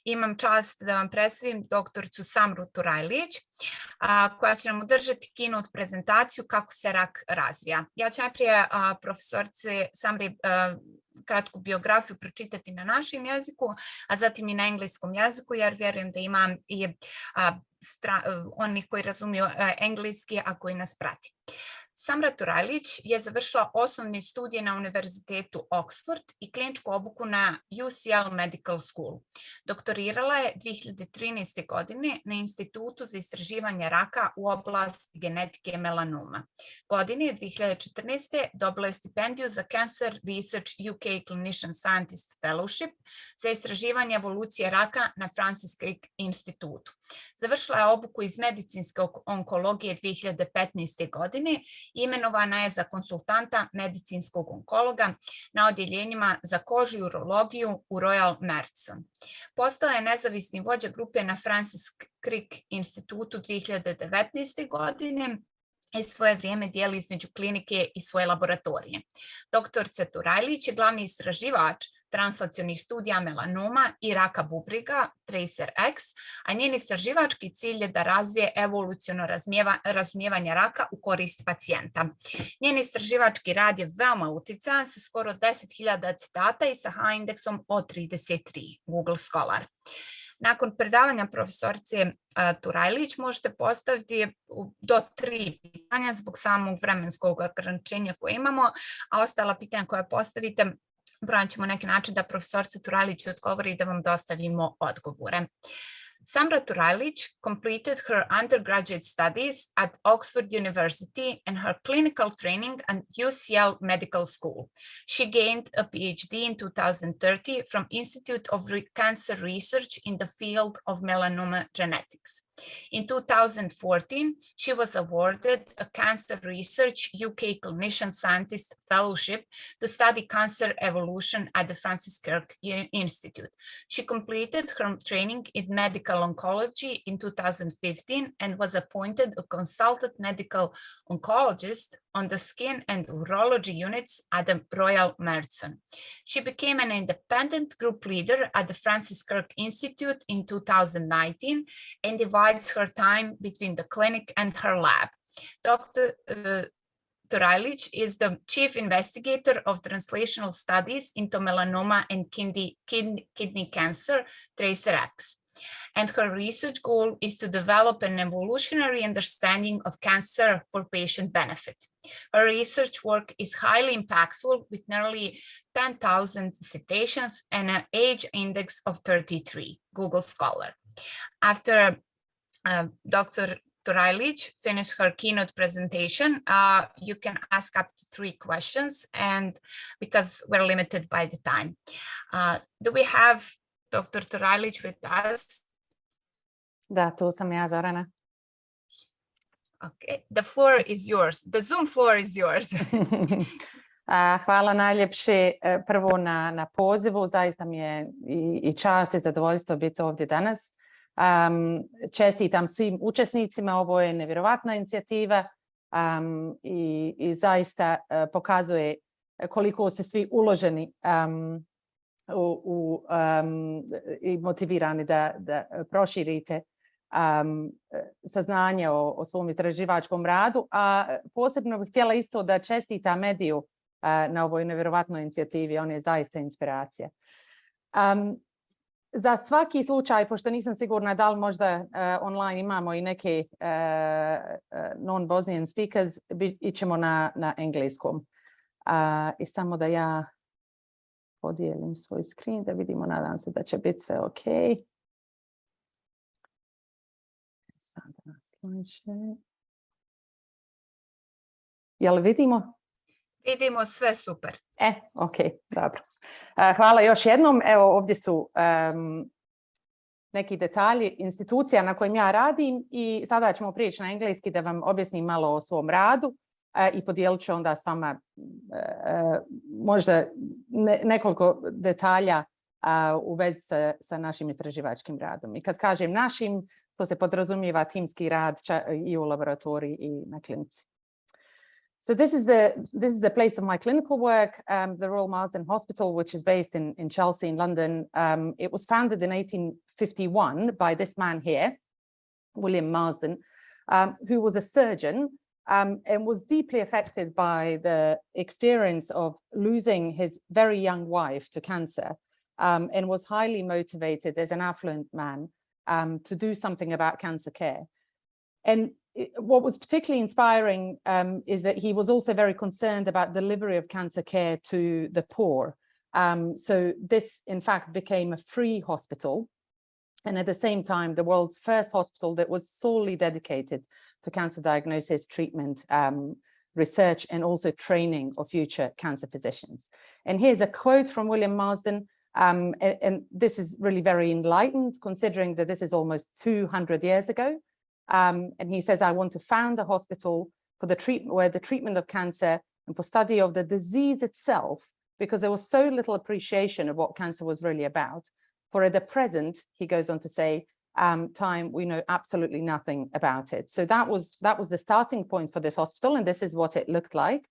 Imam čast da vam predstavim doktoricu Samru Turajlic, koja će nam održati keynote prezentaciju kako se rak razvija. Ja ću najprije profesorice Samri kratku biografiju pročitati na našem jeziku, a zatim i na engleskom jeziku, jer vjerujem da ima i onih koji razumiju engleski, a koji nas prati. Samra Turajlic je završila osnovne studije na Univerzitetu Oxford i kliničku obuku na UCL Medical School. Doktorirala je 2013. godine na Institutu za istraživanje raka u oblasti genetike melanoma. Godine 2014. dobila je stipendiju za Cancer Research UK Clinician Scientist Fellowship za istraživanje evolucije raka na Francis Crick Institutu. Završila je obuku iz medicinske onkologije 2015. godine. Imenovana je za konsultanta medicinskog onkologa na odjeljenjima za kožu i urologiju u Royal Marsden. Postala je nezavisni vođa grupe na Francis Crick Institutu 2019. godine i svoje vrijeme dijeli između klinike i svoje laboratorije. Doktorica Turajlic je glavni istraživač translacionih studija melanoma i raka bubrega, TRACERx, a njen istraživački cilj je da razvije evoluciono razumijevanje raka u korist pacijenta. Njen istraživački rad je veoma uticajan sa skoro 10.000 citata i sa H-indeksom od 33, Google Scholar. Nakon predavanja profesorice Turajlic možete postaviti do 3 pitanja zbog samog vremenskog ograničenja koje imamo, a ostala pitanja koja postavite brojat ćemo neki način da profesorica Turajlic odgovori i da vam dostavimo odgovore. Samra Turajlic completed her undergraduate studies at Oxford University and her clinical training at UCL Medical School. She gained a PhD in 2030 from Institute of Cancer Research in the field of melanoma genetics. In 2014, she was awarded a Cancer Research UK Clinician Scientist Fellowship to study cancer evolution at the Francis Crick Institute. She completed her training in medical oncology in 2015 and was appointed a Consultant Medical Oncologist on the Skin and Urology Units at the Royal Marsden. She became an independent group leader at the Francis Crick Institute in 2019 and divides her time between the clinic and her lab. Dr. Turajlic is the Chief Investigator of Translational Studies into Melanoma and Kidney Cancer, TRACERx. And her research goal is to develop an evolutionary understanding of cancer for patient benefit. Her research work is highly impactful with nearly 10,000 citations and an age index of 33, Google Scholar. After Dr. Turajlic finished her keynote presentation, you can ask up to 3 questions, and because we're limited by the time. Do we have Dr. Turajlic with us? Da, tu sam ja, Zorana. Okay, the floor is yours. The Zoom floor is yours. Hvala najljepše prvo na pozivu. Zaista mi je i čast i zadovoljstvo biti ovdje danas. Čestitam svim učesnicima. Ovo je nevjerovatna inicijativa i zaista pokazuje koliko ste svi uloženi i motivirani da proširite saznanje o svom istraživačkom radu, a posebno bih htjela isto da čestitam mediju na ovoj nevjerovatnoj inicijativi. On je zaista inspiracija. Za svaki slučaj, pošto nisam sigurna da li možda online imamo i neke non-Bosnian speakers, ićemo na engleskom. I samo da ja podijelim svoj screen da vidimo, nadam se da će biti sve ok. Sada jel vidimo? Vidimo sve super. Ok, dobro. Hvala još jednom. Evo ovdje su neki detalji institucija na kojim ja radim i sada ćemo prijeći na engleski da vam objasnim malo o svom radu i podijelit ću onda s vama možda nekoliko detalja u vezi sa našim istraživačkim radom. I kad kažem našim, to se podrazumijeva timski rad i u laboratoriji i na klinici. So this is the place of my clinical work, the Royal Marsden Hospital, which is based in Chelsea in London. It was founded in 1851 by this man here, William Marsden, who was a surgeon and was deeply affected by the experience of losing his very young wife to cancer, and was highly motivated as an affluent man to do something about cancer care. And what was particularly inspiring is that he was also very concerned about delivery of cancer care to the poor. So this, in fact, became a free hospital, and at the same time, the world's first hospital that was solely dedicated to cancer diagnosis, treatment, research, and also training of future cancer physicians. And here's a quote from William Marsden, and this is really very enlightened, considering that this is almost 200 years ago. And he says, I want to found a hospital for the treatment, where the treatment of cancer and for study of the disease itself, because there was so little appreciation of what cancer was really about. For at the present, he goes on to say, time, we know absolutely nothing about it. So that was the starting point for this hospital, and this is what it looked like.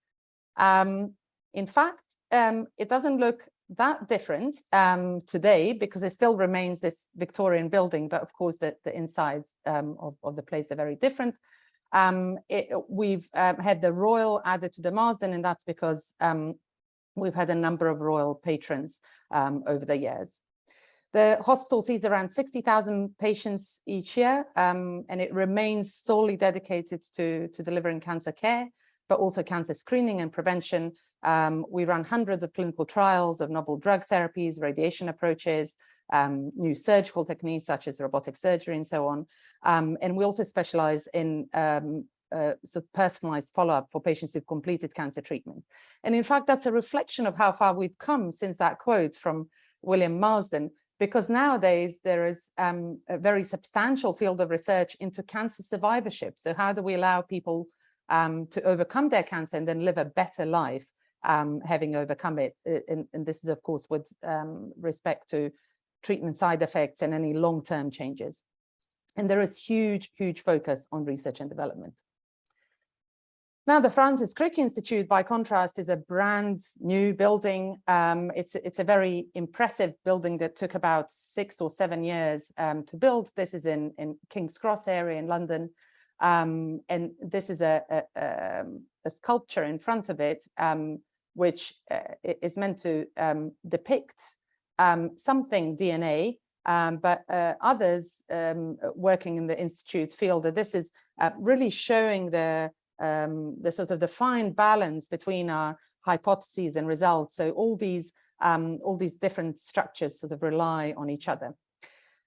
In fact, it doesn't look that different today, because it still remains this Victorian building, but of course the insides of the place are very different. We've had the Royal added to the Marsden, and that's because we've had a number of royal patrons over the years. The hospital sees around 60,000 patients each year, and it remains solely dedicated to delivering cancer care, but also cancer screening and prevention. We run hundreds of clinical trials of novel drug therapies, radiation approaches, new surgical techniques such as robotic surgery and so on. And we also specialize in sort of personalized follow-up for patients who've completed cancer treatment. And in fact, that's a reflection of how far we've come since that quote from William Marsden, because nowadays there is a very substantial field of research into cancer survivorship. So how do we allow people to overcome their cancer and then live a better life, having overcome it? And this is, of course, with respect to treatment side effects and any long-term changes. And there is huge, huge focus on research and development. Now, the Francis Crick Institute, by contrast, is a brand new building. It's a very impressive building that took about 6 or 7 years to build. This is in King's Cross area in London. And this is a sculpture in front of it, which is meant to depict something DNA, but others working in the Institute feel that this is really showing the sort of the fine balance between our hypotheses and results. So all these different structures sort of rely on each other.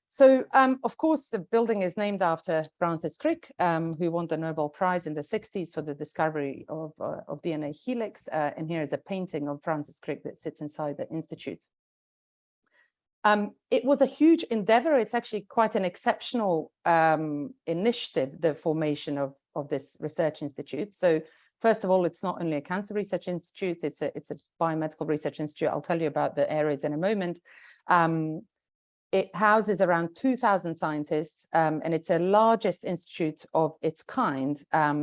So, of course, the building is named after Francis Crick, who won the Nobel Prize in the 60s for the discovery of DNA helix. And here is a painting of Francis Crick that sits inside the Institute. It was a huge endeavor. It's actually quite an exceptional initiative, the formation of this research institute. So first of all, it's not only a cancer research institute, it's a biomedical research institute. I'll tell you about the areas in a moment. It houses around 2,000 scientists, and it's the largest institute of its kind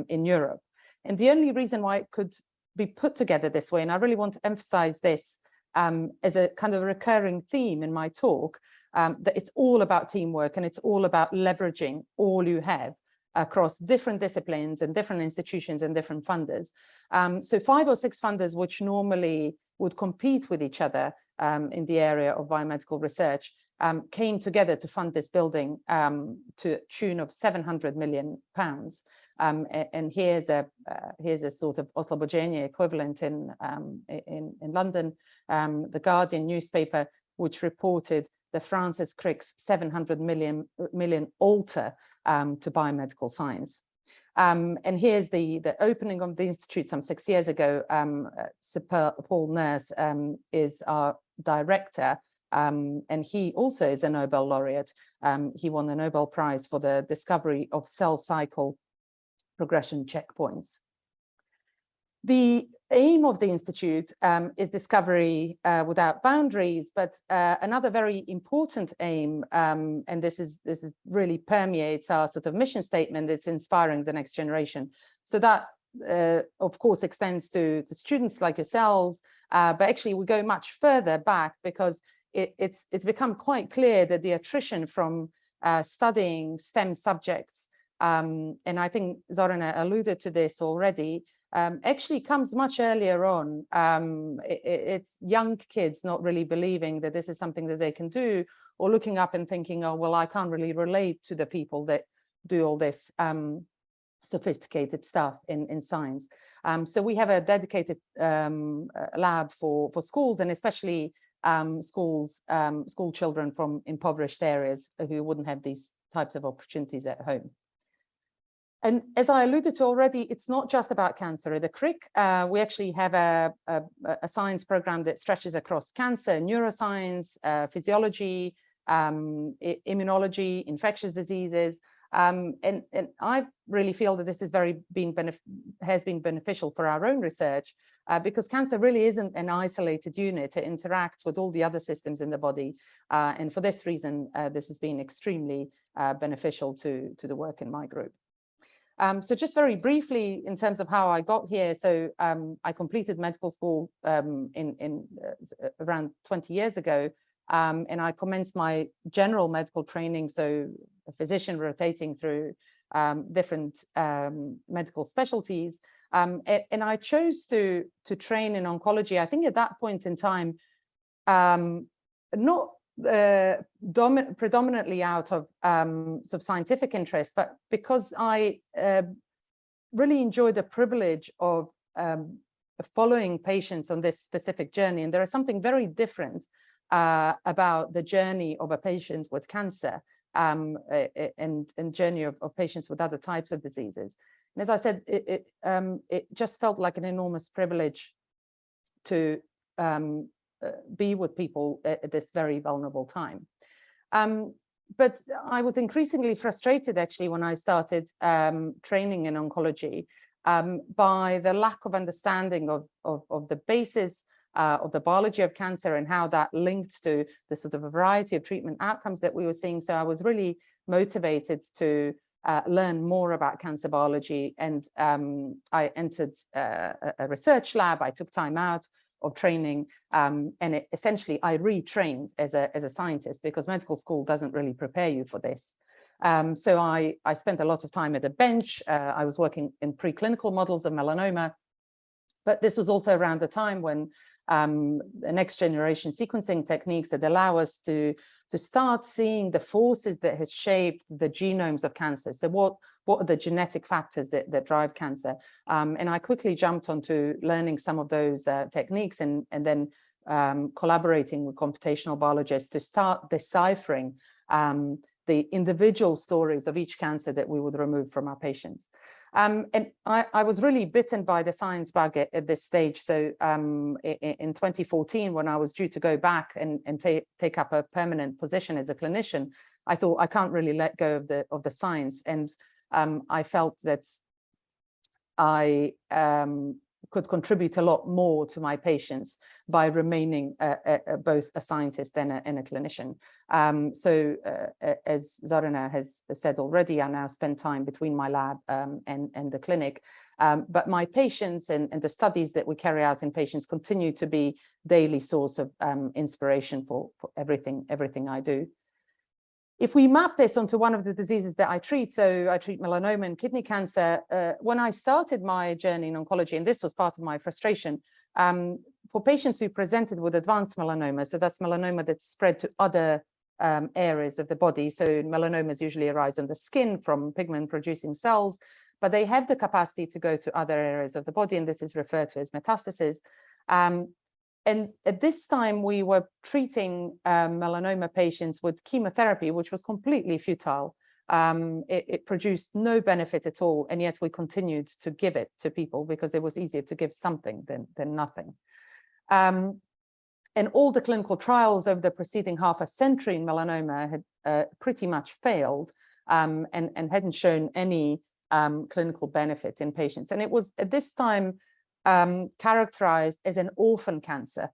in Europe. And the only reason why it could be put together this way, and I really want to emphasize this as a kind of recurring theme in my talk, that it's all about teamwork, and it's all about leveraging all you have across different disciplines and different institutions and different funders. So 5 or 6 funders, which normally would compete with each other in the area of biomedical research, came together to fund this building to a tune of £700 million. And here's a sort of Oslo-Bojenia equivalent in London, the Guardian newspaper, which reported the Francis Crick's 700 million alter to biomedical science. And here's the opening of the institute some 6 years ago. Sir Paul Nurse is our director, and he also is a Nobel laureate. He won the Nobel Prize for the discovery of cell cycle progression checkpoints. The aim of the Institute is discovery without boundaries, but another very important aim, and this really permeates our sort of mission statement, is inspiring the next generation. So that of course, extends to students like yourselves, but actually we go much further back because it's become quite clear that the attrition from studying STEM subjects, and I think Zorana alluded to this already, actually comes much earlier on. It's young kids not really believing that this is something that they can do, or looking up and thinking, oh, well, I can't really relate to the people that do all this sophisticated stuff in science. So we have a dedicated lab for schools, and especially school children from impoverished areas who wouldn't have these types of opportunities at home. And as I alluded to already, it's not just about cancer. At the Crick, we actually have a science program that stretches across cancer, neuroscience, physiology, immunology, infectious diseases. And I really feel that this has been beneficial for our own research, because cancer really isn't an isolated unit. It interacts with all the other systems in the body. And for this reason, this has been extremely beneficial to the work in my group. So just very briefly, in terms of how I got here, so I completed medical school around 20 years ago, and I commenced my general medical training, so a physician rotating through different medical specialties. And I chose to train in oncology, I think at that point in time, not predominantly out of sort of scientific interest, but because I really enjoyed the privilege of following patients on this specific journey. And there is something very different about the journey of a patient with cancer and journey of patients with other types of diseases. And as I said, it just felt like an enormous privilege to be with people at this very vulnerable time. But I was increasingly frustrated, actually, when I started training in oncology by the lack of understanding of the basis of the biology of cancer and how that linked to the sort of a variety of treatment outcomes that we were seeing. So I was really motivated to learn more about cancer biology, and I entered a research lab. I took time out of training, and essentially I retrained as a scientist, because medical school doesn't really prepare you for this. So I spent a lot of time at the bench. I was working in preclinical models of melanoma, but this was also around the time when the next generation sequencing techniques that allow us to start seeing the forces that had shaped the genomes of cancer. So what are the genetic factors that drive cancer? And I quickly jumped onto learning some of those techniques, and then collaborating with computational biologists to start deciphering the individual stories of each cancer that we would remove from our patients. And I was really bitten by the science bug at this stage. So in 2014, when I was due to go back and take up a permanent position as a clinician, I thought, I can't really let go of the science. And I felt that I could contribute a lot more to my patients by remaining both a scientist and a clinician. So as Zorana has said already, I now spend time between my lab and the clinic. But my patients and the studies that we carry out in patients continue to be daily source of inspiration for everything I do. If we map this onto one of the diseases that I treat, so I treat melanoma and kidney cancer, when I started my journey in oncology, and this was part of my frustration, for patients who presented with advanced melanoma, so that's melanoma that's spread to other areas of the body. So melanomas usually arise on the skin from pigment-producing cells, but they have the capacity to go to other areas of the body, and this is referred to as metastases. And at this time, we were treating melanoma patients with chemotherapy, which was completely futile. It produced no benefit at all, and yet we continued to give it to people because it was easier to give something than nothing. And all the clinical trials over the preceding half a century in melanoma had pretty much failed and hadn't shown any clinical benefit in patients. And it was at this time characterized as an orphan cancer.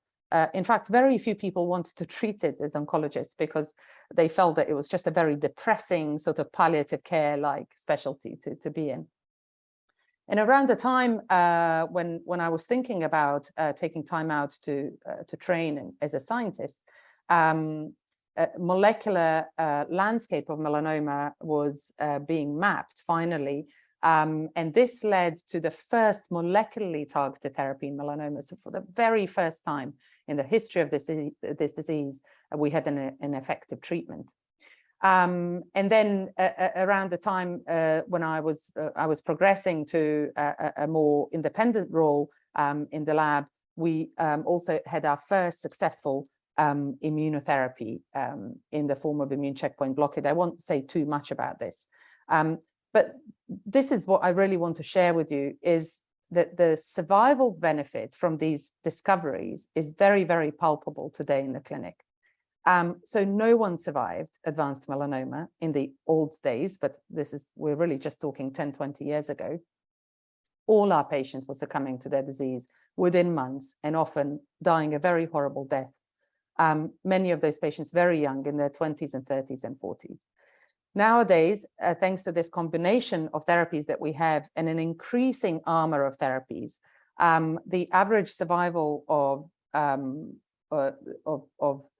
In fact, very few people wanted to treat it as oncologists because they felt that it was just a very depressing sort of palliative care like specialty to be in. And around the time when I was thinking about taking time out to train as a scientist, molecular landscape of melanoma was being mapped finally. And this led to the first molecularly targeted therapy in melanoma. So for the very first time in the history of this disease, we had an effective treatment. And then around the time when I was progressing to a more independent role in the lab, we also had our first successful immunotherapy in the form of immune checkpoint blockade. I won't say too much about this, but this is what I really want to share with you, is that the survival benefit from these discoveries is very, very palpable today in the clinic. So no one survived advanced melanoma in the old days, but we're really just talking 10, 20 years ago. All our patients were succumbing to their disease within months and often dying a very horrible death. Many of those patients very young, in their 20s and 30s and 40s. Nowadays, thanks to this combination of therapies that we have and an increasing armor of therapies, the average survival of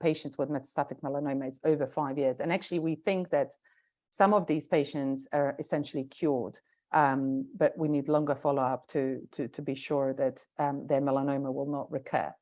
patients with metastatic melanoma is over 5 years. And actually, we think that some of these patients are essentially cured, but we need longer follow-up to be sure that their melanoma will not recur.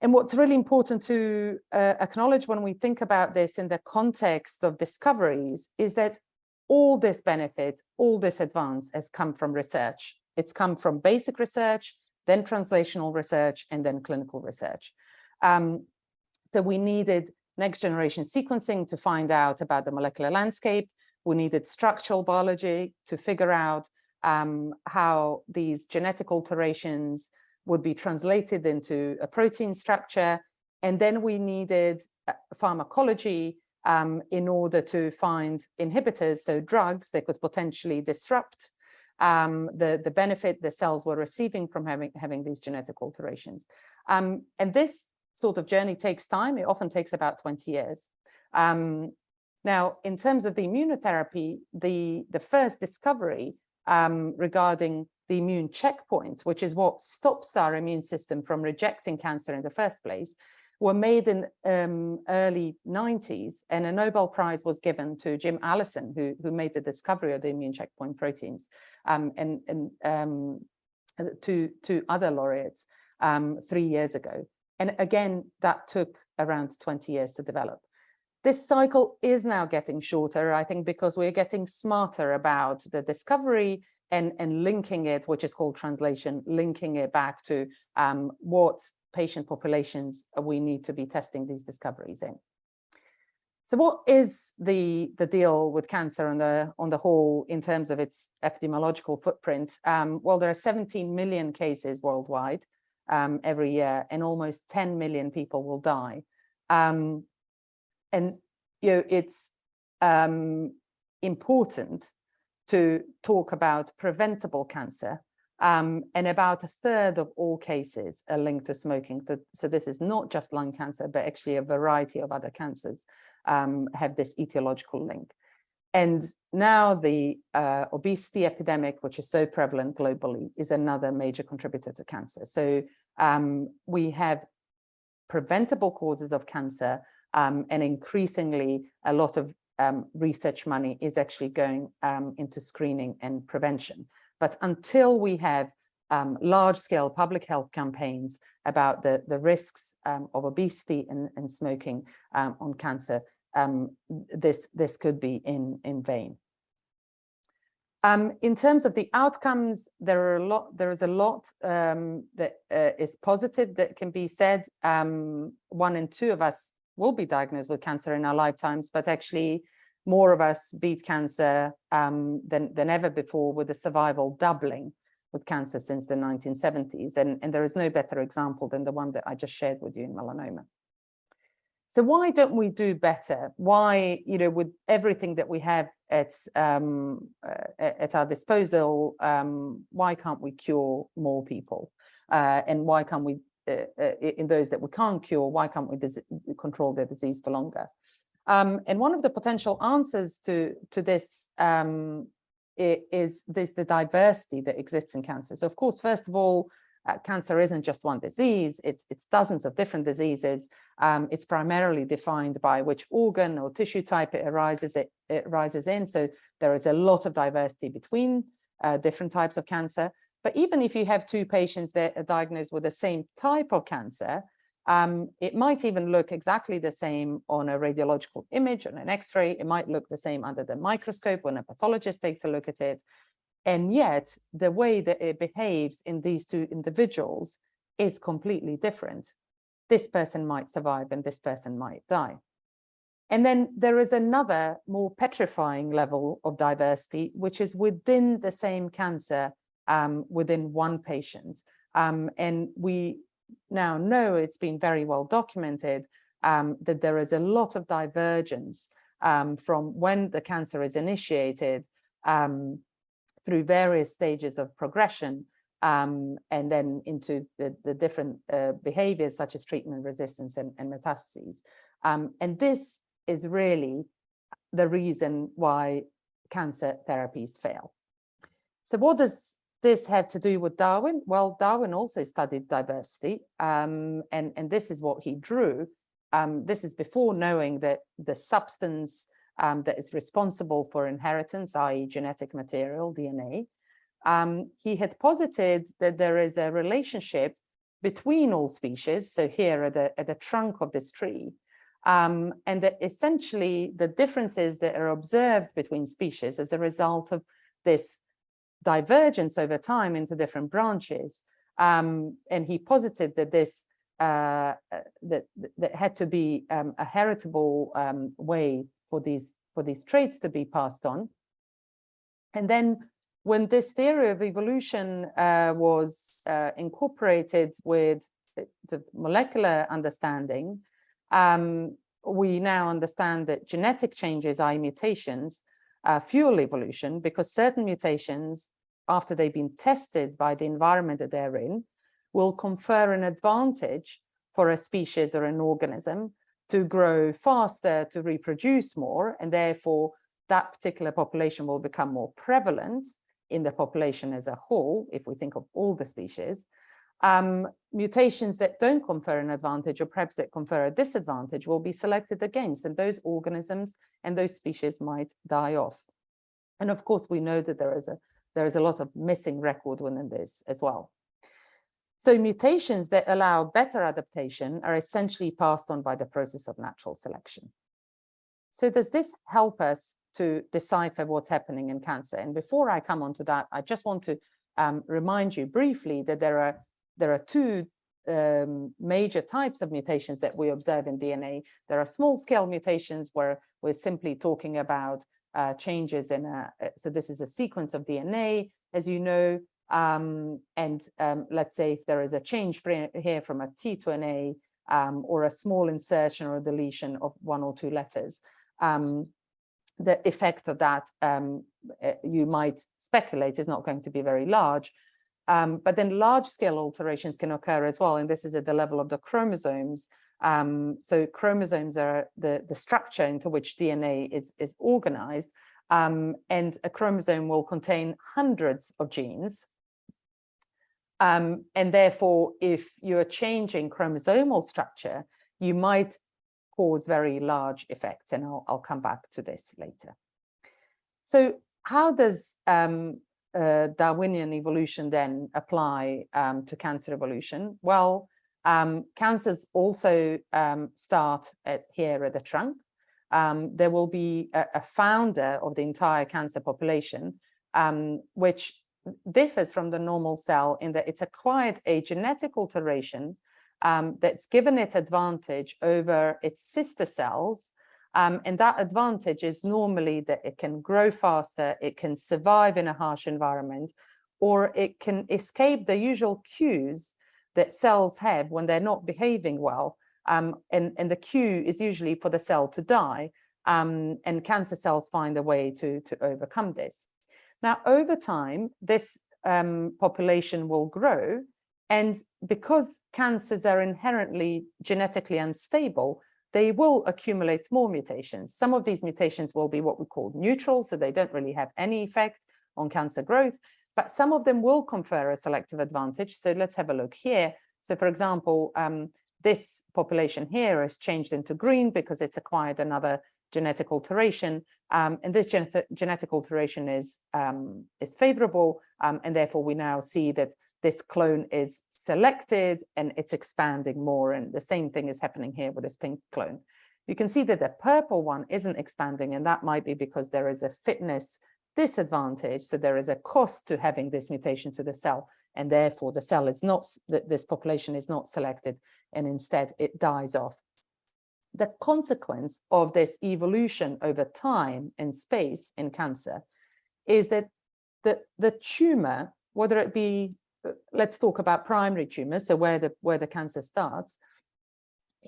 And what's really important to acknowledge when we think about this in the context of discoveries is that all this benefit, all this advance has come from research. It's come from basic research, then translational research, and then clinical research. So we needed next generation sequencing to find out about the molecular landscape. We needed structural biology to figure out how these genetic alterations would be translated into a protein structure. And then we needed pharmacology in order to find inhibitors, so drugs that could potentially disrupt the benefit the cells were receiving from having these genetic alterations. And this sort of journey takes time. It often takes about 20 years. Now, in terms of the immunotherapy, the first discovery regarding the immune checkpoints, which is what stops our immune system from rejecting cancer in the first place, were made in early 90s, and a Nobel Prize was given to Jim Allison, who made the discovery of the immune checkpoint proteins, and two other laureates 3 years ago. And again, that took around 20 years to develop. This cycle is now getting shorter, I think, because we're getting smarter about the discovery and linking it, which is called translation, linking it back to what patient populations we need to be testing these discoveries in. So what is the deal with cancer on the whole in terms of its epidemiological footprint? Well, there are 17 million cases worldwide every year, and almost 10 million people will die. And it's important to talk about preventable cancer, and about a third of all cases are linked to smoking. So this is not just lung cancer, but actually a variety of other cancers have this etiological link. And now the obesity epidemic, which is so prevalent globally, is another major contributor to cancer. So we have preventable causes of cancer, and increasingly a lot of research money is actually going into screening and prevention. But until we have large-scale public health campaigns about the risks of obesity and smoking on cancer, this could be in vain. In terms of the outcomes, there is a lot that is positive that can be said. 1 in 2 of us will be diagnosed with cancer in our lifetimes, but actually more of us beat cancer than ever before, with the survival doubling with cancer since the 1970s. And there is no better example than the one that I just shared with you in melanoma. So why don't we do better? Why, with everything that we have at our disposal, why can't we cure more people? And why can't we, in those that we can't cure, why can't we control their disease for longer? And one of the potential answers to this is the diversity that exists in cancer. So of course, first of all, cancer isn't just one disease, it's dozens of different diseases. It's primarily defined by which organ or tissue type it arises in. So there is a lot of diversity between different types of cancer. But even if you have two patients that are diagnosed with the same type of cancer, it might even look exactly the same on a radiological image, on an X-ray. It might look the same under the microscope when a pathologist takes a look at it. And yet the way that it behaves in these two individuals is completely different. This person might survive and this person might die. And then there is another more petrifying level of diversity, which is within the same cancer, within one patient. And we now know, it's been very well documented, that there is a lot of divergence from when the cancer is initiated through various stages of progression, and then into the different behaviors such as treatment resistance and metastases. And this is really the reason why cancer therapies fail. So what does this have to do with Darwin? Well, Darwin also studied diversity, and this is what he drew. This is before knowing that the substance that is responsible for inheritance, i.e. genetic material, DNA. He had posited that there is a relationship between all species, so here at the trunk of this tree, and that essentially the differences that are observed between species as a result of this divergence over time into different branches, and he posited that this that had to be a heritable way for these traits to be passed on. And then when this theory of evolution was incorporated with the molecular understanding, we now understand that genetic changes, i.e. mutations, fuel evolution, because certain mutations, after they've been tested by the environment that they're in, will confer an advantage for a species or an organism to grow faster, to reproduce more, and therefore that particular population will become more prevalent in the population as a whole, if we think of all the species. Mutations that don't confer an advantage, or perhaps that confer a disadvantage, will be selected against, and those organisms and those species might die off. And of course, we know that there is a lot of missing record within this as well. So mutations that allow better adaptation are essentially passed on by the process of natural selection. So does this help us to decipher what's happening in cancer? And before I come on to that, I just want to remind you briefly that there are two major types of mutations that we observe in DNA. There are small-scale mutations where we're simply talking about changes in so this is a sequence of DNA, as you know, let's say if there is a change here from a T to an A, or a small insertion or a deletion of one or two letters, the effect of that, you might speculate, is not going to be very large. But then large-scale alterations can occur as well, and this is at the level of the chromosomes. So chromosomes are the structure into which DNA is organized, and a chromosome will contain hundreds of genes. And therefore, if you're changing chromosomal structure, you might cause very large effects, and I'll come back to this later. So how does Darwinian evolution then apply to cancer evolution? Well, cancers also start here at the trunk. There will be a founder of the entire cancer population, which differs from the normal cell in that it's acquired a genetic alteration that's given it advantage over its sister cells. And that advantage is normally that it can grow faster, it can survive in a harsh environment, or it can escape the usual cues that cells have when they're not behaving well. And the cue is usually for the cell to die, and cancer cells find a way to overcome this. Now, over time, this population will grow, and because cancers are inherently genetically unstable, they will accumulate more mutations. Some of these mutations will be what we call neutral, so they don't really have any effect, on cancer growth, but some of them will confer a selective advantage. So let's have a look here. So for example, this population here is changed into green because it's acquired another genetic alteration, and this genetic alteration is favorable, and therefore we now see that this clone is selected and it's expanding more, and the same thing is happening here with this pink clone. You can see that the purple one isn't expanding, and that might be because there is a fitness disadvantage, so there is a cost to having this mutation to the cell, and therefore the cell is not, this population is not selected, and instead it dies off. The consequence of this evolution over time and space in cancer is that the tumor, whether it be, let's talk about primary tumors, so where the cancer starts,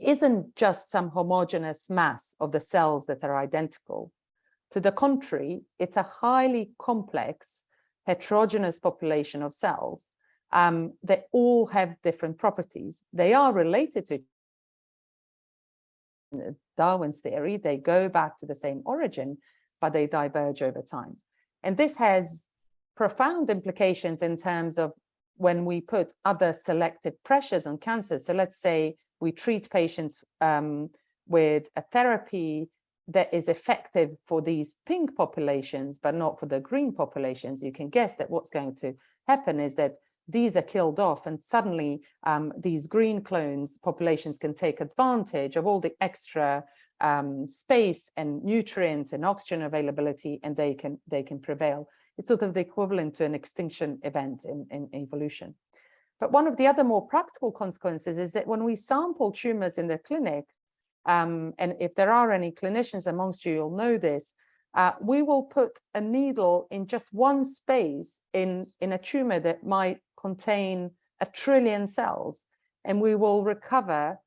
isn't just some homogeneous mass of the cells that are identical. To the contrary, it's a highly complex, heterogeneous population of cells that all have different properties. They are related to Darwin's theory, they go back to the same origin, but they diverge over time. And this has profound implications in terms of when we put other selective pressures on cancer. So let's say we treat patients with a therapy that is effective for these pink populations, but not for the green populations. You can guess that what's going to happen is that these are killed off, and suddenly these green clones populations can take advantage of all the extra space and nutrient and oxygen availability, and they can prevail. It's sort of the equivalent to an extinction event in evolution. But one of the other more practical consequences is that when we sample tumors in the clinic, and if there are any clinicians amongst you, you'll know this, we will put a needle in just one space in a tumor that might contain 1 trillion cells, and we will recover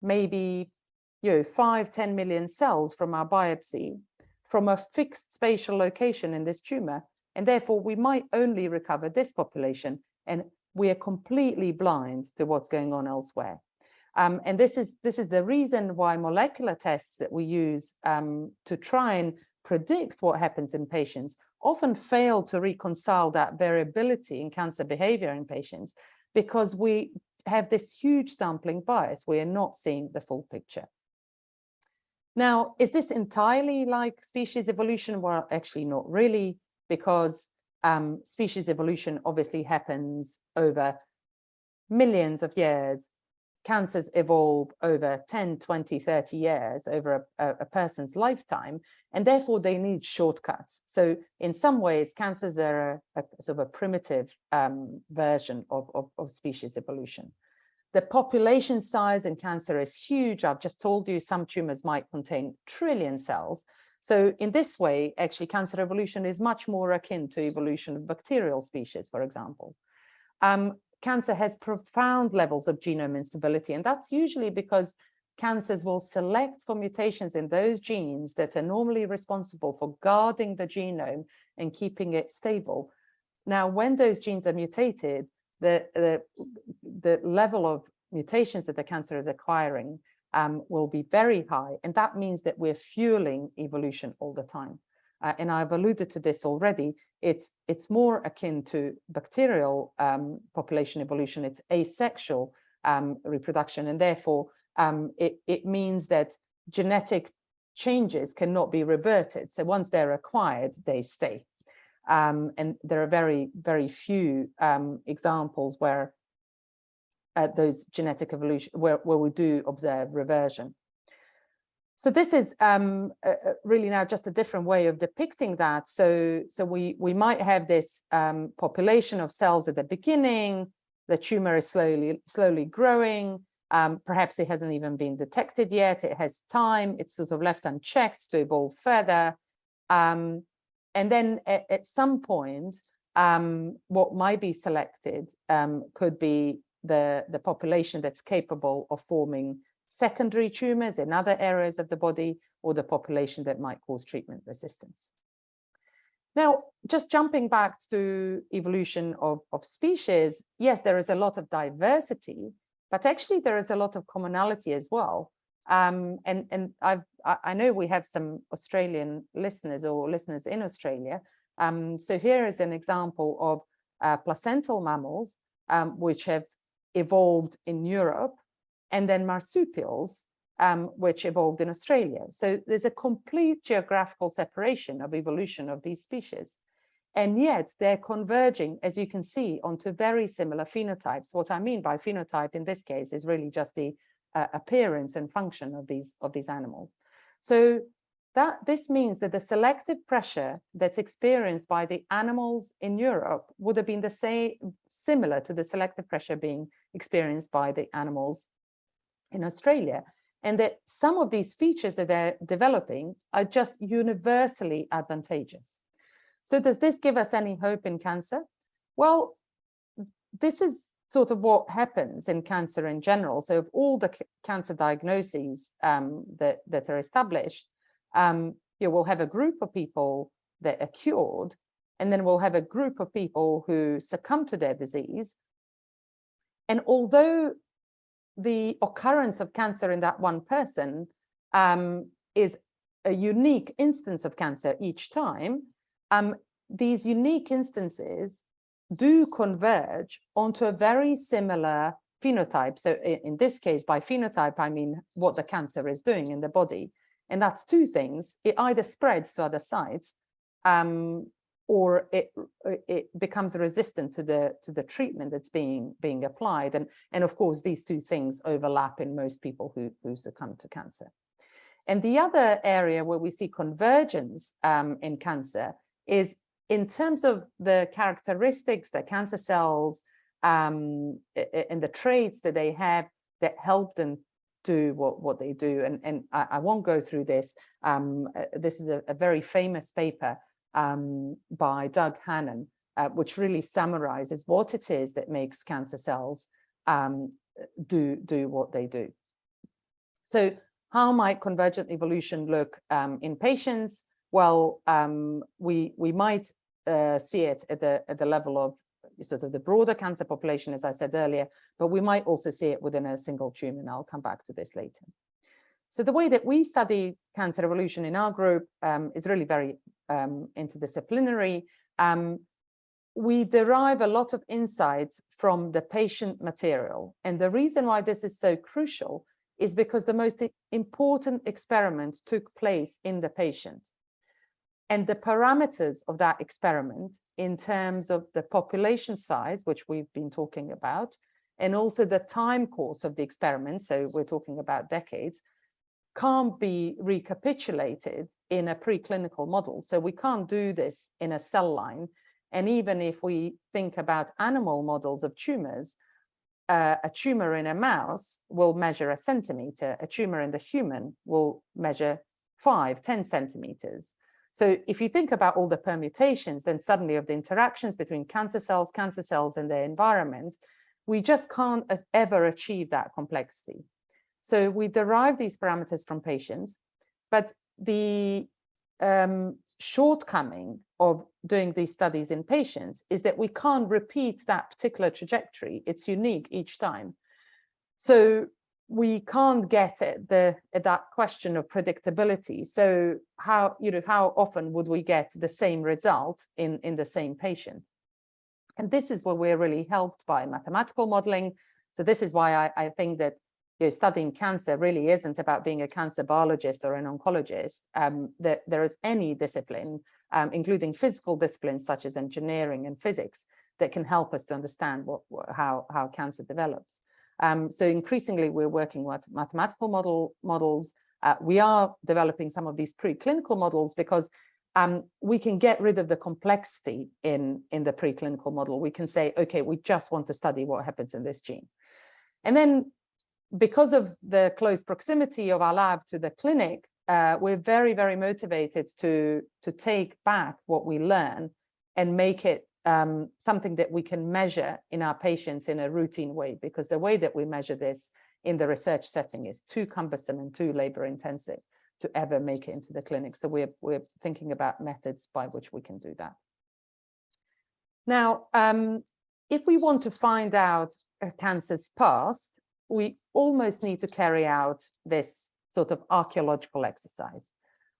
maybe 5-10 million cells from our biopsy from a fixed spatial location in this tumor, and therefore we might only recover this population, and we are completely blind to what's going on elsewhere. And this is the reason why molecular tests that we use to try and predict what happens in patients often fail to reconcile that variability in cancer behavior in patients, because we have this huge sampling bias. We are not seeing the full picture. Now, is this entirely like species evolution? Well, actually not really, because species evolution obviously happens over millions of years. Cancers evolve over 10, 20, 30 years over a person's lifetime, and therefore they need shortcuts. So in some ways, cancers are a sort of a primitive version of species evolution. The population size in cancer is huge. I've just told you some tumors might contain 1 trillion cells. So in this way, actually, cancer evolution is much more akin to evolution of bacterial species, for example. Cancer has profound levels of genome instability, and that's usually because cancers will select for mutations in those genes that are normally responsible for guarding the genome and keeping it stable. Now, when those genes are mutated, the level of mutations that the cancer is acquiring will be very high, and that means that we're fueling evolution all the time. And I've alluded to this already. It's more akin to bacterial population evolution. It's asexual reproduction, and therefore it means that genetic changes cannot be reverted. So once they're acquired, they stay. And there are very, very few examples where those genetic evolution, where we do observe reversion. So this is really now just a different way of depicting that. So we might have this population of cells at the beginning. The tumor is slowly growing. Perhaps it hasn't even been detected yet. It has time. It's sort of left unchecked to evolve further. And then at some point, what might be selected could be the population that's capable of forming secondary tumors in other areas of the body, or the population that might cause treatment resistance. Now, just jumping back to evolution of species, yes, there is a lot of diversity, but actually there is a lot of commonality as well. And I know we have some Australian listeners or listeners in Australia. So here is an example of placental mammals, which have evolved in Europe, and then marsupials, which evolved in Australia. So there's a complete geographical separation of evolution of these species. And yet they're converging, as you can see, onto very similar phenotypes. What I mean by phenotype in this case is really just the appearance and function of these animals. So this means that the selective pressure that's experienced by the animals in Europe would have been the same, similar to the selective pressure being experienced by the animals in Australia, and that some of these features that they're developing are just universally advantageous. So does this give us any hope in cancer? Well, this is sort of what happens in cancer in general. So of all the cancer diagnoses that are established, you will have a group of people that are cured, and then we'll have a group of people who succumb to their disease. And although the occurrence of cancer in that one person is a unique instance of cancer each time, these unique instances do converge onto a very similar phenotype. So in this case, by phenotype, I mean what the cancer is doing in the body. And that's two things. It either spreads to other sites, or it becomes resistant to the treatment that's being applied. And of course, these two things overlap in most people who succumb to cancer. And the other area where we see convergence in cancer is in terms of the characteristics, the cancer cells, and the traits that they have that help them do what they do. And I won't go through this. This is a very famous paper by Doug Hannan, which really summarizes what it is that makes cancer cells do what they do. So how might convergent evolution look in patients? Well, we might see it at the level of sort of the broader cancer population, as I said earlier, but we might also see it within a single tumor, and I'll come back to this later. So the way that we study cancer evolution in our group is really very interdisciplinary. We derive a lot of insights from the patient material. And the reason why this is so crucial is because the most important experiment took place in the patient. And the parameters of that experiment in terms of the population size, which we've been talking about, and also the time course of the experiment, so we're talking about decades, can't be recapitulated in a preclinical model. So we can't do this in a cell line. And even if we think about animal models of tumors, a tumor in a mouse will measure 1 centimeter. A tumor in the human will measure 5-10 centimeters. So if you think about all the permutations, then suddenly of the interactions between cancer cells and their environment, we just can't ever achieve that complexity. So we derive these parameters from patients, but the shortcoming of doing these studies in patients is that we can't repeat that particular trajectory. It's unique each time. So we can't get at that question of predictability. So how often would we get the same result in the same patient? And this is where we're really helped by mathematical modeling. So this is why I think that studying cancer really isn't about being a cancer biologist or an oncologist. There is any discipline, including physical disciplines such as engineering and physics, that can help us to understand how cancer develops. So increasingly, we're working with mathematical models. We are developing some of these preclinical models because we can get rid of the complexity in the preclinical model. We can say, okay, we just want to study what happens in this gene. And then because of the close proximity of our lab to the clinic, we're very, very motivated to take back what we learn and make it something that we can measure in our patients in a routine way, because the way that we measure this in the research setting is too cumbersome and too labor intensive to ever make it into the clinic. So we're thinking about methods by which we can do that. Now, if we want to find out a cancer's past, we almost need to carry out this sort of archaeological exercise.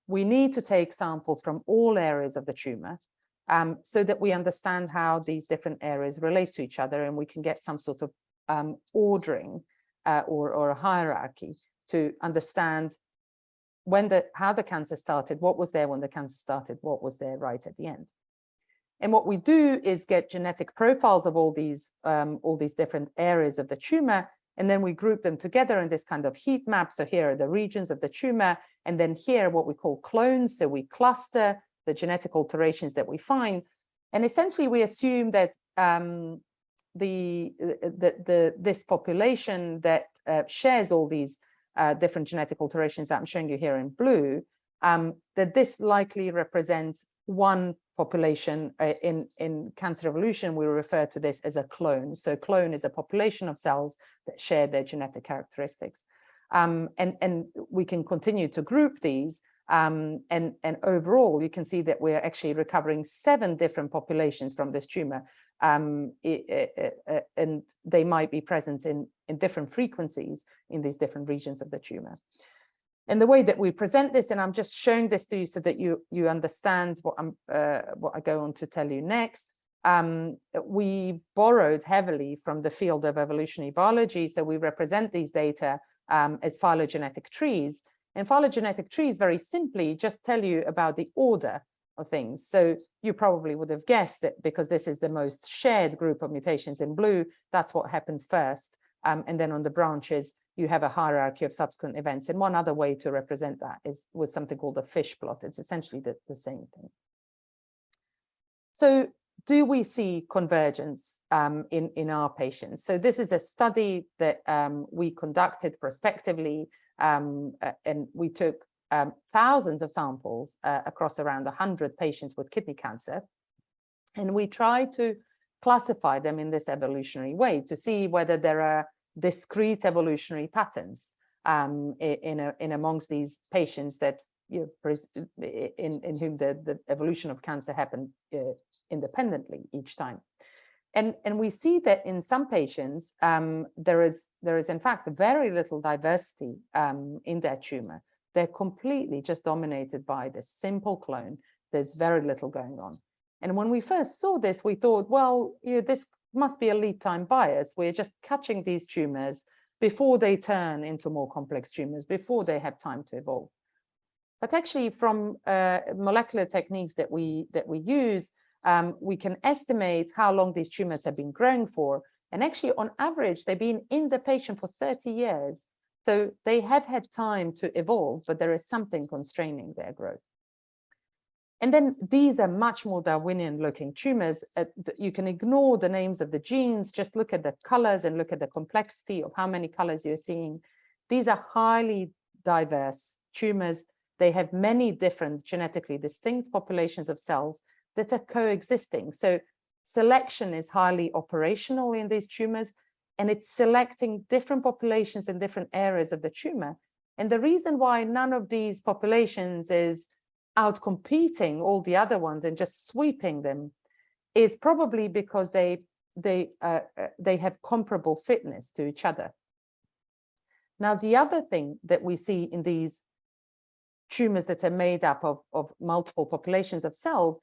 We need to take samples from all areas of the tumor. so that we understand how these different areas relate to each other, and we can get some sort of ordering or a hierarchy to understand how the cancer started, what was there when the cancer started, what was there right at the end. And what we do is get genetic profiles of all these different areas of the tumor, and then we group them together in this kind of heat map. So here are the regions of the tumor, and then here what we call clones. So we cluster the genetic alterations that we find, and essentially we assume that this population that shares all these different genetic alterations that I'm showing you here in blue, that this likely represents one population. In cancer evolution, we refer to this as a clone. So clone is a population of cells that share their genetic characteristics. And we can continue to group these. And overall, you can see that we're actually recovering 7 different populations from this tumor. And they might be present in different frequencies in these different regions of the tumor. And the way that we present this, and I'm just showing this to you so that you understand what I go on to tell you next. We borrowed heavily from the field of evolutionary biology, so we represent these data as phylogenetic trees. And phylogenetic trees, very simply, just tell you about the order of things. So you probably would have guessed that because this is the most shared group of mutations in blue, that's what happened first. And then on the branches, you have a hierarchy of subsequent events. And one other way to represent that is with something called a fish plot. It's essentially the same thing. So do we see convergence in our patients? So this is a study that we conducted prospectively, and we took thousands of samples across around 100 patients with kidney cancer. And we tried to classify them in this evolutionary way to see whether there are discrete evolutionary patterns in amongst these patients that in whom the evolution of cancer happened independently each time. And we see that in some patients there is in fact very little diversity in their tumor. They're completely just dominated by this simple clone. There's very little going on. And when we first saw this, we thought, well, this must be a lead time bias. We're just catching these tumors before they turn into more complex tumors, before they have time to evolve. But actually, from molecular techniques that we use, we can estimate how long these tumors have been growing for. And actually, on average, they've been in the patient for 30 years. So they have had time to evolve, but there is something constraining their growth. And then these are much more Darwinian looking tumors. You can ignore the names of the genes, just look at the colors and look at the complexity of how many colors you're seeing. These are highly diverse tumors. They have many different genetically distinct populations of cells that are coexisting. So selection is highly operational in these tumors, and it's selecting different populations in different areas of the tumor. And the reason why none of these populations is outcompeting all the other ones and just sweeping them is probably because they have comparable fitness to each other. Now, the other thing that we see in these tumors that are made up of multiple populations of cells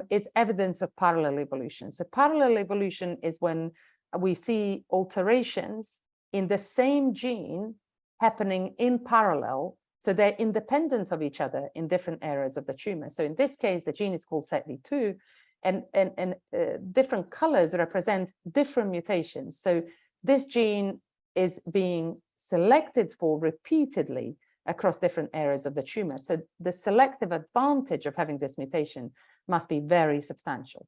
is evidence of parallel evolution. So parallel evolution is when we see alterations in the same gene happening in parallel. So they're independent of each other in different areas of the tumor. So in this case, the gene is called SETD2, and different colors represent different mutations. So this gene is being selected for repeatedly across different areas of the tumor. So the selective advantage of having this mutation must be very substantial.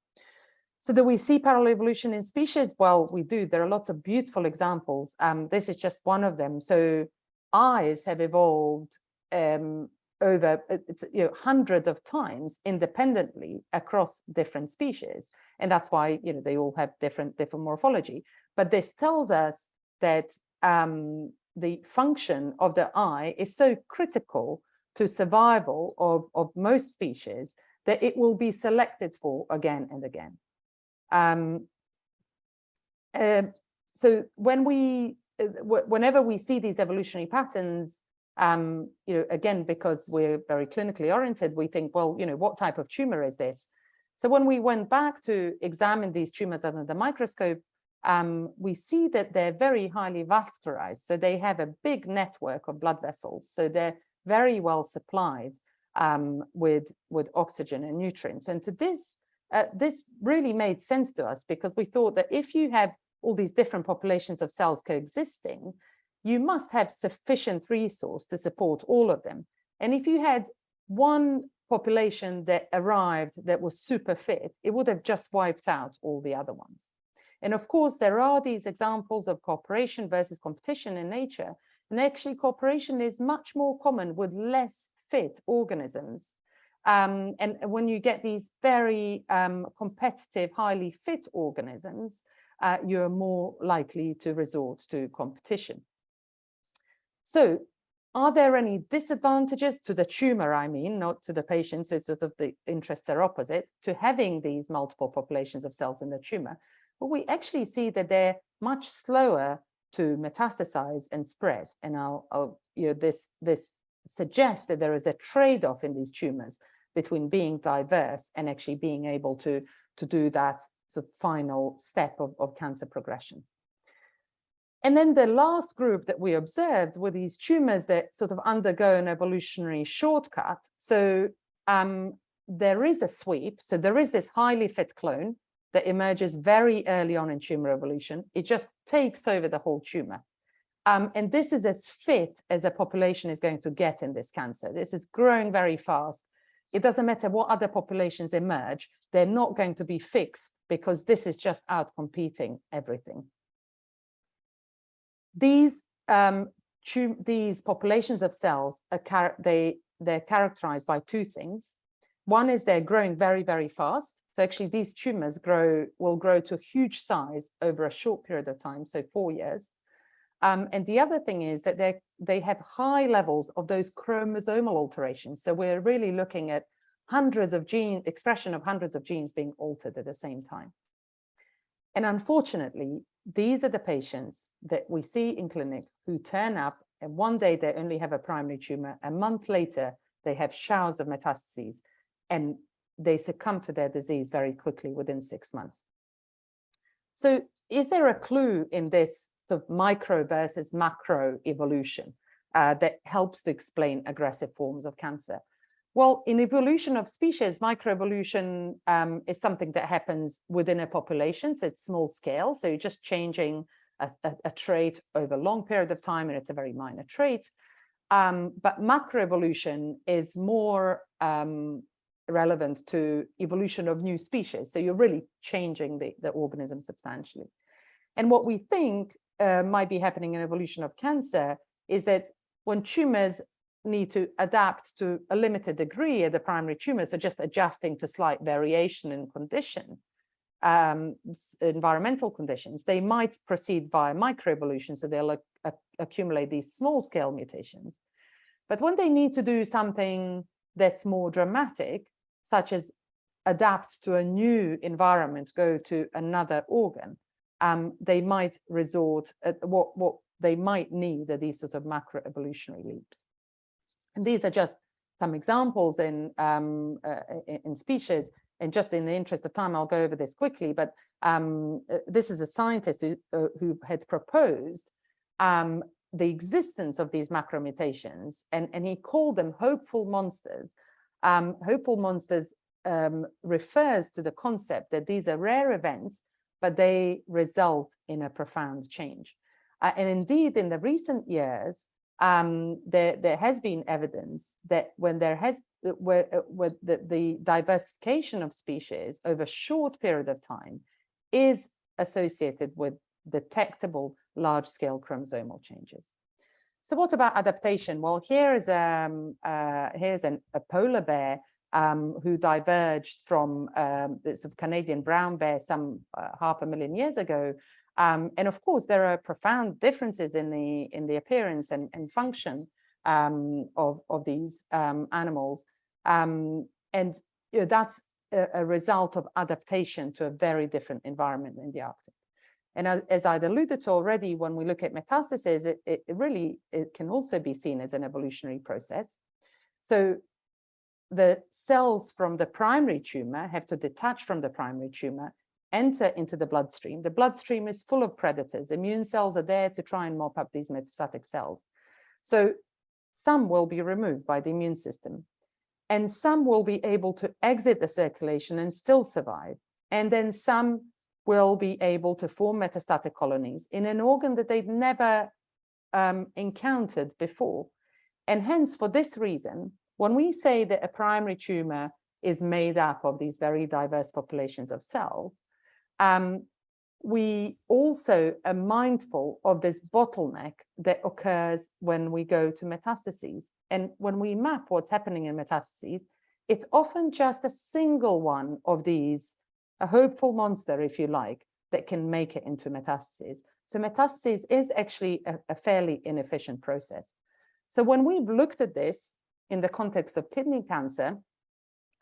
So do we see parallel evolution in species? Well, we do. There are lots of beautiful examples. This is just one of them. So eyes have evolved over hundreds of times independently across different species, and that's why they all have different morphology. But this tells us that the function of the eye is so critical to survival of most species that it will be selected for again and again. So whenever we see these evolutionary patterns, again, because we're very clinically oriented, we think, well, what type of tumor is this? So when we went back to examine these tumors under the microscope, we see that they're very highly vascularized. So they have a big network of blood vessels. So they're very well supplied with oxygen and nutrients. And to this really made sense to us, because we thought that if you have all these different populations of cells coexisting, you must have sufficient resource to support all of them. And if you had one population that arrived that was super fit, it would have just wiped out all the other ones. And of course, there are these examples of cooperation versus competition in nature. And actually, cooperation is much more common with less fit organisms. And when you get these very competitive, highly fit organisms, you're more likely to resort to competition. So are there any disadvantages to the tumor, I mean, not to the patient, so sort of the interests are opposite, to having these multiple populations of cells in the tumor? Well, we actually see that they're much slower to metastasize and spread. And this suggests that there is a trade-off in these tumors between being diverse and actually being able to do that sort of final step of cancer progression. And then the last group that we observed were these tumors that sort of undergo an evolutionary shortcut. So there is a sweep. So there is this highly fit clone that emerges very early on in tumor evolution. It just takes over the whole tumor. And this is as fit as a population is going to get in this cancer. This is growing very fast. It doesn't matter what other populations emerge. They're not going to be fixed because this is just out competing everything. These populations of cells they're characterized by two things. One is they're growing very, very fast. So actually these tumors will grow to a huge size over a short period of time, so 4 years. And the other thing is that they have high levels of those chromosomal alterations. So we're really looking at expression of hundreds of genes being altered at the same time. And unfortunately, these are the patients that we see in clinic who turn up and one day they only have a primary tumor. A month later, they have showers of metastases and they succumb to their disease very quickly within 6 months. So is there a clue in this sort of micro versus macro evolution that helps to explain aggressive forms of cancer? Well, in evolution of species, microevolution is something that happens within a population. So it's small scale. So you're just changing a trait over a long period of time, and it's a very minor trait. But macroevolution is more relevant to evolution of new species. So you're really changing the organism substantially. And what we think might be happening in evolution of cancer is that when tumors need to adapt to a limited degree at the primary tumor, so just adjusting to slight variation in condition, environmental conditions, they might proceed via microevolution, so they'll accumulate these small-scale mutations. But when they need to do something that's more dramatic, such as adapt to a new environment, go to another organ, they might resort at what they might need are these sort of macroevolutionary leaps. And these are just some examples in species. And just in the interest of time, I'll go over this quickly. But this is a scientist who had proposed the existence of these macromutations, and he called them hopeful monsters. Hopeful monsters refers to the concept that these are rare events, but they result in a profound change. And indeed, in the recent years, there has been evidence that when the diversification of species over a short period of time is associated with detectable large-scale chromosomal changes. So what about adaptation? Well, here's a polar bear who diverged from the sort of Canadian brown bear some 500,000 years ago. And of course, there are profound differences in the appearance and function of these animals. And that's a result of adaptation to a very different environment in the Arctic. And as I'd alluded to already, when we look at metastasis, it can also be seen as an evolutionary process. So the cells from the primary tumor have to detach from the primary tumor, enter into the bloodstream. The bloodstream is full of predators. Immune cells are there to try and mop up these metastatic cells. So some will be removed by the immune system, and some will be able to exit the circulation and still survive. And then some will be able to form metastatic colonies in an organ that they'd never encountered before. And hence, for this reason, when we say that a primary tumor is made up of these very diverse populations of cells, we also are mindful of this bottleneck that occurs when we go to metastases. And when we map what's happening in metastases, it's often just a single one of these, a hopeful monster, if you like, that can make it into metastases. So metastases is actually a fairly inefficient process. So when we've looked at this in the context of kidney cancer,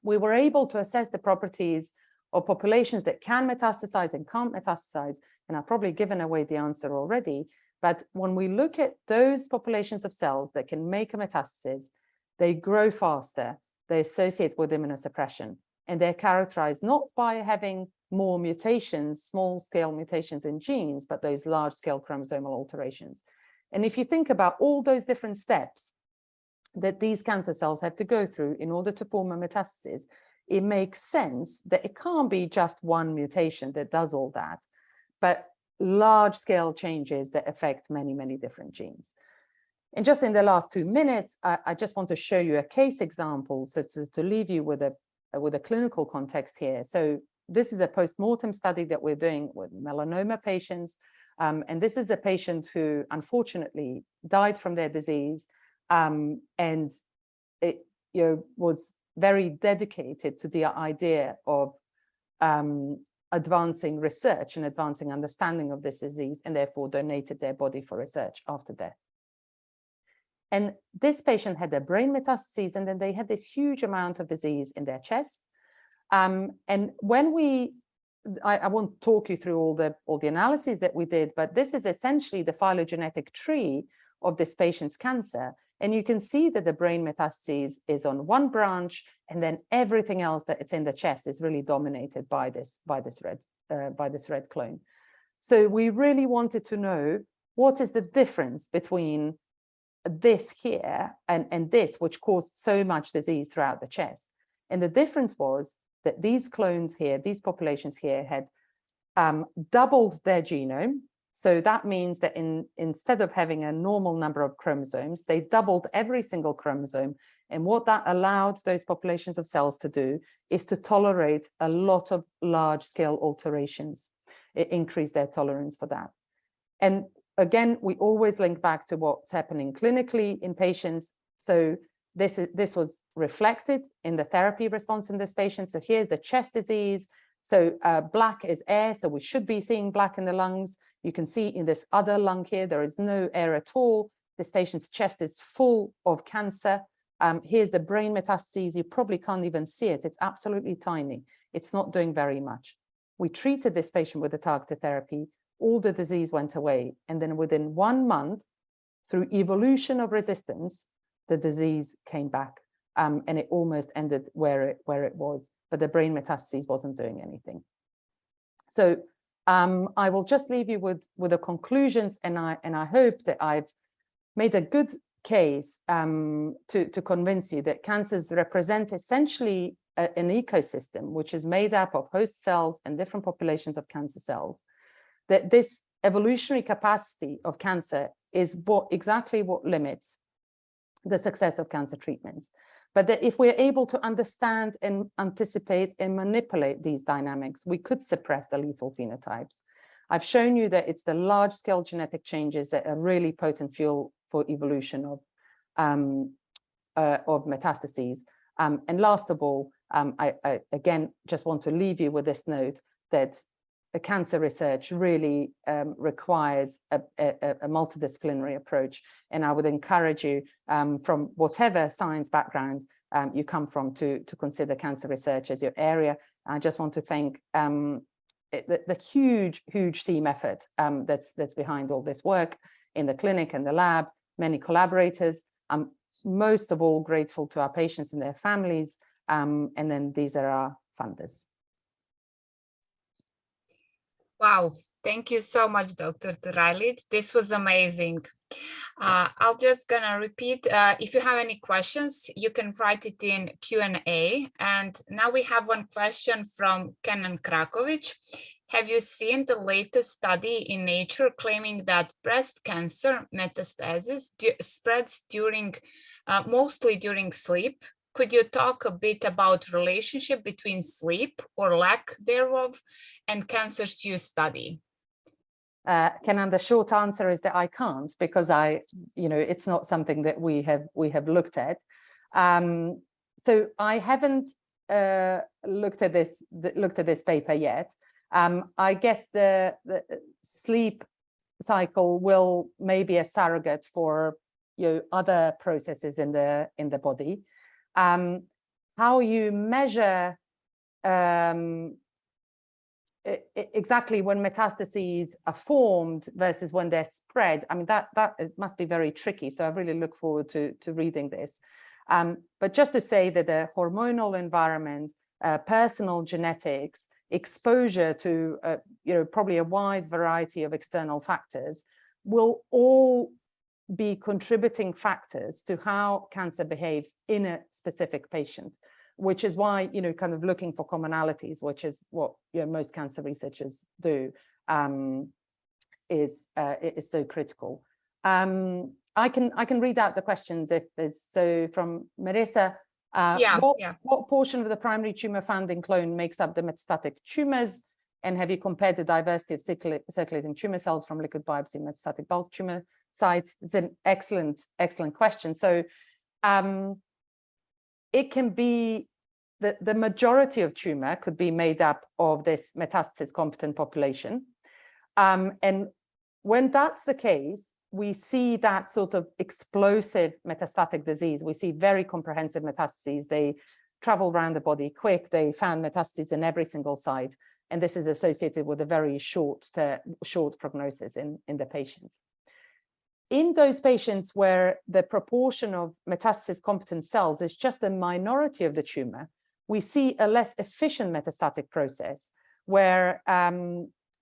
we were able to assess the properties of populations that can metastasize and can't metastasize, and I've probably given away the answer already. But when we look at those populations of cells that can make a metastasis, they grow faster, they associate with immunosuppression, and they're characterized not by having more mutations, small-scale mutations in genes, but those large-scale chromosomal alterations. And if you think about all those different steps that these cancer cells have to go through in order to form a metastasis, it makes sense that it can't be just one mutation that does all that, but large-scale changes that affect many, many different genes. And just in the last 2 minutes, I just want to show you a case example, so to leave you with a clinical context here. So this is a post-mortem study that we're doing with melanoma patients, and this is a patient who unfortunately died from their disease, and it was very dedicated to the idea of advancing research and advancing understanding of this disease, and therefore donated their body for research after death. And this patient had a brain metastases, and then they had this huge amount of disease in their chest. And when I won't talk you through all the analyses that we did, but this is essentially the phylogenetic tree of this patient's cancer. And you can see that the brain metastases is on one branch, and then everything else that it's in the chest is really dominated by this red clone. So we really wanted to know what is the difference between this here and this, which caused so much disease throughout the chest. And the difference was that these clones here, these populations here, had doubled their genome. So that means that instead of having a normal number of chromosomes, they doubled every single chromosome. And what that allowed those populations of cells to do is to tolerate a lot of large-scale alterations. It increased their tolerance for that. And again, we always link back to what's happening clinically in patients. So this was reflected in the therapy response in this patient. So here's the chest disease. So black is air, so we should be seeing black in the lungs. You can see in this other lung here, there is no air at all. This patient's chest is full of cancer. Here's the brain metastases. You probably can't even see it. It's absolutely tiny. It's not doing very much. We treated this patient with the targeted therapy. All the disease went away. And then within 1 month, through evolution of resistance, the disease came back. And it almost ended where it was. But the brain metastases wasn't doing anything. So I will just leave you with the conclusions, and I hope that I've made a good case to convince you that cancers represent essentially an ecosystem which is made up of host cells and different populations of cancer cells. That this evolutionary capacity of cancer is exactly what limits the success of cancer treatments. But that if we're able to understand and anticipate and manipulate these dynamics, we could suppress the lethal phenotypes. I've shown you that it's the large-scale genetic changes that are really potent fuel for evolution of metastases. And last of all, I again just want to leave you with this note that cancer research really requires a multidisciplinary approach. And I would encourage you from whatever science background you come from to consider cancer research as your area. I just want to thank the huge team effort that's behind all this work in the clinic and the lab, many collaborators. I'm most of all grateful to our patients and their families. And then these are our funders. Wow, thank you so much, Dr. Turajlic. This was amazing. I'll just gonna repeat, if you have any questions, you can write it in Q&A. And now we have one question from Kenan Krakovic. Have you seen the latest study in Nature claiming that breast cancer metastasis spreads during, mostly during sleep? Could you talk a bit about relationship between sleep or lack thereof and cancers you study? Kenan, the short answer is that I can't, because it's not something that we have looked at. So I haven't looked at this paper yet. I guess the sleep cycle will maybe a surrogate for other processes in the body. How you measure exactly when metastases are formed versus when they're spread, I mean, that it must be very tricky. So I really look forward to reading this. But just to say that the hormonal environment, personal genetics, exposure to probably a wide variety of external factors will all be contributing factors to how cancer behaves in a specific patient, which is why, kind of looking for commonalities, which is what most cancer researchers do, is so critical. I can read out the questions if there's, so from Marissa, what portion of the primary tumor found in clone makes up the metastatic tumors? And have you compared the diversity of circulating tumor cells from liquid biopsy metastatic bulk tumor sites? It's an excellent question. So it can be the majority of tumor could be made up of this metastasis competent population. And when that's the case, we see that sort of explosive metastatic disease. We see very comprehensive metastases. They travel around the body quick. They found metastases in every single site. And this is associated with a very short prognosis in the patients. In those patients where the proportion of metastasis competent cells is just a minority of the tumor, we see a less efficient metastatic process where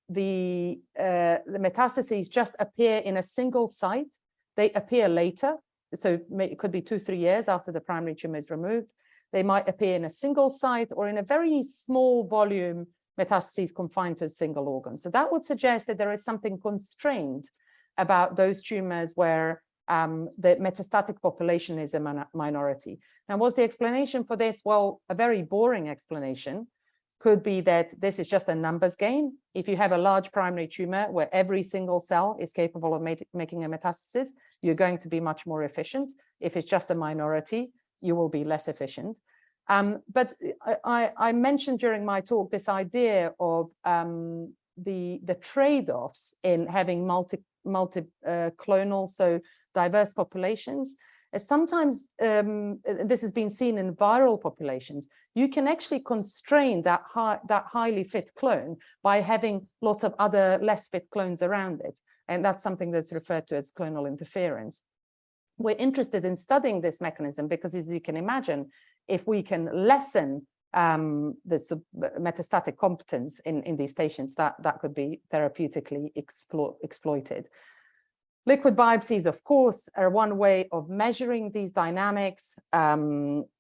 the metastases just appear in a single site. They appear later, so it could be 2-3 years after the primary tumor is removed. They might appear in a single site or in a very small volume metastases confined to a single organ. So that would suggest that there is something constrained about those tumors where the metastatic population is a minority. Now, what's the explanation for this? Well, a very boring explanation could be that this is just a numbers game. If you have a large primary tumor where every single cell is capable of making a metastasis, you're going to be much more efficient. If it's just a minority, you will be less efficient. But I mentioned during my talk this idea of the trade-offs in having multi-clonal, so diverse populations. Sometimes this has been seen in viral populations. You can actually constrain that highly fit clone by having lots of other less fit clones around it. And that's something that's referred to as clonal interference. We're interested in studying this mechanism because, as you can imagine, if we can lessen the metastatic competence in these patients, that could be therapeutically exploited. Liquid biopsies, of course, are one way of measuring these dynamics,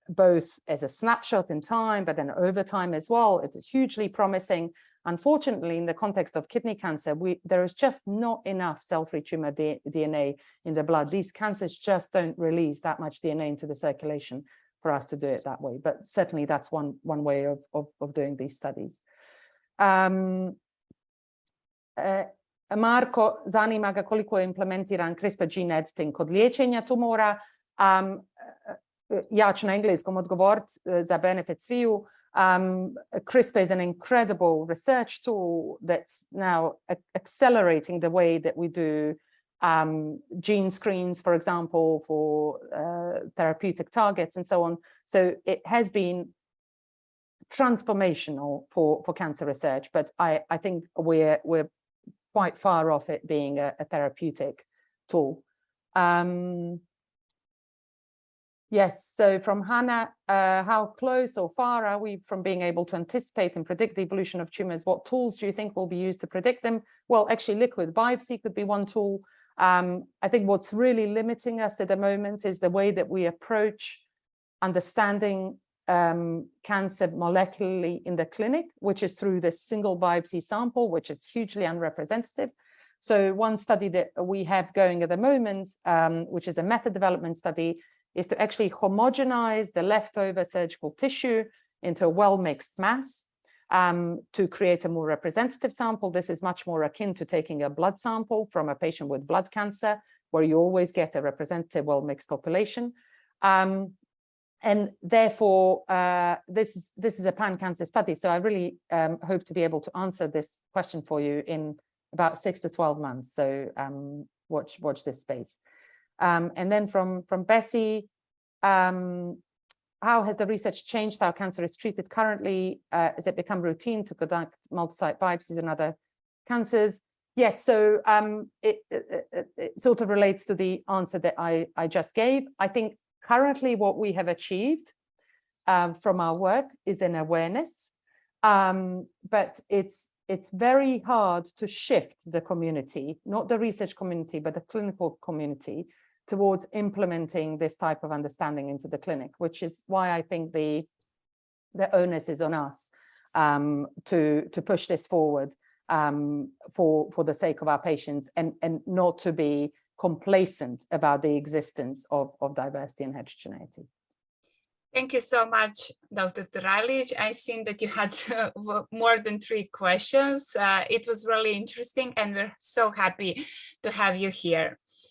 both as a snapshot in time, but then over time as well. It's hugely promising. Unfortunately, in the context of kidney cancer, there is just not enough cell-free tumor DNA in the blood. These cancers just don't release that much DNA into the circulation for us to do it that way. But certainly that's one way of doing these studies. Marko, zanima ga koliko je implementiran CRISPR gene editing kod liječenja tumora. Ja ću na engleskom odgovoriti za benefit sviju. CRISPR is an incredible research tool that's now accelerating the way that we do gene screens, for example, for therapeutic targets and so on. So it has been transformational for cancer research, but I think we're quite far off it being a therapeutic tool. Yes, so from Hannah, how close or far are we from being able to anticipate and predict the evolution of tumors? What tools do you think will be used to predict them? Well, actually, liquid biopsy could be one tool. I think what's really limiting us at the moment is the way that we approach understanding cancer molecularly in the clinic, which is through this single biopsy sample, which is hugely unrepresentative. So one study that we have going at the moment, which is a method development study, is to actually homogenize the leftover surgical tissue into a well-mixed mass to create a more representative sample. This is much more akin to taking a blood sample from a patient with blood cancer, where you always get a representative, well-mixed population. And therefore, this is a pan-cancer study. So I really hope to be able to answer this question for you in about 6 to 12 months. So watch this space. And then from Bessie, how has the research changed how cancer is treated currently? Has it become routine to conduct multi-site biopsies on other cancers? Yes, so it sort of relates to the answer that I just gave. I think currently what we have achieved from our work is an awareness, but it's very hard to shift the community, not the research community, but the clinical community, towards implementing this type of understanding into the clinic, which is why I think the onus is on us to push this forward for the sake of our patients, and not to be complacent about the existence of diversity and heterogeneity. Thank you so much, Dr. Turajlic. I think that you had more than 3 questions. It was really interesting, and we're so happy to have you here.